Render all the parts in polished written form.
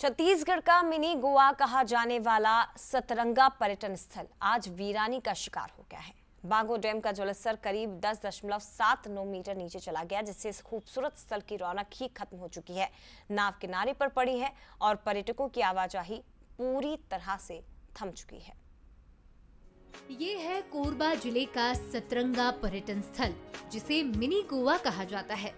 छत्तीसगढ़ का मिनी गोवा कहा जाने वाला सतरंगा पर्यटन स्थल आज वीरानी का शिकार हो गया है। बांगो डैम का जलस्तर करीब 10.79 मीटर नीचे चला गया, जिससे इस खूबसूरत स्थल की रौनक ही खत्म हो चुकी है। नाव किनारे पर पड़ी है और पर्यटकों की आवाजाही पूरी तरह से थम चुकी है। ये है कोरबा जिले का सतरंगा पर्यटन स्थल, जिसे मिनी गोवा कहा जाता है।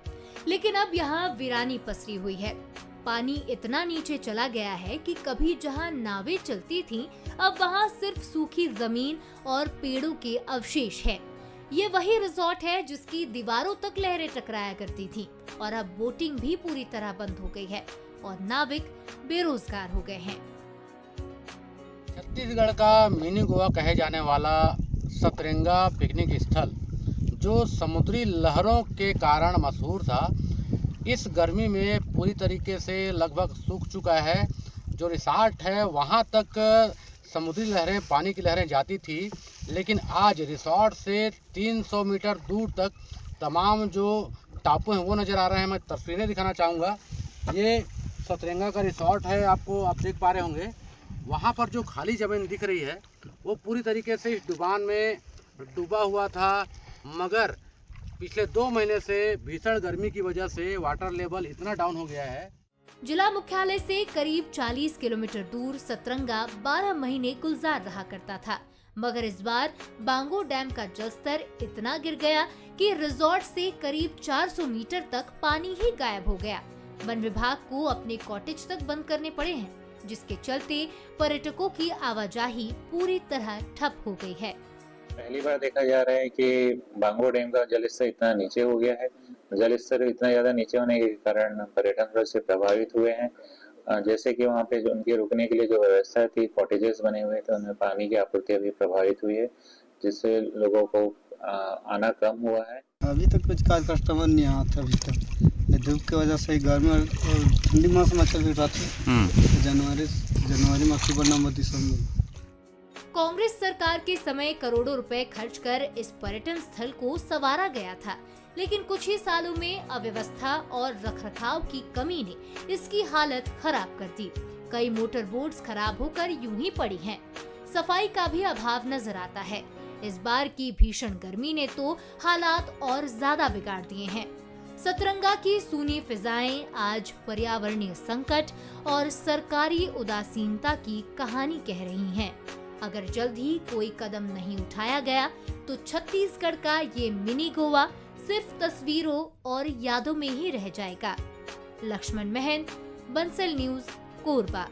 लेकिन अब यहाँ वीरानी पसरी हुई है। पानी इतना नीचे चला गया है कि कभी जहाँ नावें चलती थीं, अब वहाँ सिर्फ सूखी जमीन और पेड़ों के अवशेष हैं। ये वही रिजॉर्ट है जिसकी दीवारों तक लहरें टकराया करती थीं, और अब बोटिंग भी पूरी तरह बंद हो गई है और नाविक बेरोजगार हो गए हैं। छत्तीसगढ़ का मिनी गोवा कहे जाने वाला सतरंगा पिकनिक स्थल, जो समुद्री लहरों के कारण मशहूर था, इस गर्मी में पूरी तरीके से लगभग सूख चुका है। जो रिसॉर्ट है वहाँ तक समुद्री लहरें, पानी की लहरें जाती थी, लेकिन आज रिसॉर्ट से 300 मीटर दूर तक तमाम जो टापू हैं वो नज़र आ रहे हैं। मैं तस्वीरें दिखाना चाहूँगा। ये सतरंगा का रिसॉर्ट है, आप देख पा रहे होंगे। वहाँ पर जो खाली ज़मीन दिख रही है वो पूरी तरीके से इस डुबान में डूबा हुआ था, मगर पिछले 2 महीने से भीषण गर्मी की वजह से वाटर लेवल इतना डाउन हो गया है। जिला मुख्यालय से करीब 40 किलोमीटर दूर सतरंगा 12 महीने गुलजार रहा करता था, मगर इस बार बांगो डैम का जलस्तर इतना गिर गया कि रिजॉर्ट से करीब 400 मीटर तक पानी ही गायब हो गया। वन विभाग को अपने कॉटेज तक बंद करने पड़े हैं, जिसके चलते पर्यटकों की आवाजाही पूरी तरह ठप हो गई है। पहली बार देखा जा रहा है कि बांगो डैम का जलस्तर इतना नीचे हो गया है। जलस्तर इतना ज्यादा नीचे होने के कारण पर्यटन वर्ग से प्रभावित हुए हैं। जैसे कि वहाँ पे जो उनके रुकने के लिए जो व्यवस्था थी, कॉटेजेस बने हुए थे, उनमें पानी की आपूर्ति अभी प्रभावित हुई है, जिससे लोगों को आना कम हुआ है। अभी तक कुछ कस्टमर नहीं आया था अभी तक। धूप की वजह से गर्मी और ठंडी मौसम में चल रहा था। जनवरी में, अक्टूबर, नवंबर, दिसंबर। कांग्रेस सरकार के समय करोड़ों रुपए खर्च कर इस पर्यटन स्थल को संवारा गया था, लेकिन कुछ ही सालों में अव्यवस्था और रखरखाव की कमी ने इसकी हालत खराब कर दी। कई मोटर बोट्स खराब होकर यूं ही पड़ी हैं। सफाई का भी अभाव नजर आता है। इस बार की भीषण गर्मी ने तो हालात और ज्यादा बिगाड़ दिए हैं। सतरंगा की सूनी फिजाएं आज पर्यावरणीय संकट और सरकारी उदासीनता की कहानी कह रही हैं। अगर जल्द ही कोई कदम नहीं उठाया गया तो छत्तीसगढ़ का ये मिनी गोवा सिर्फ तस्वीरों और यादों में ही रह जाएगा। लक्ष्मण महंत, बंसल न्यूज, कोरबा।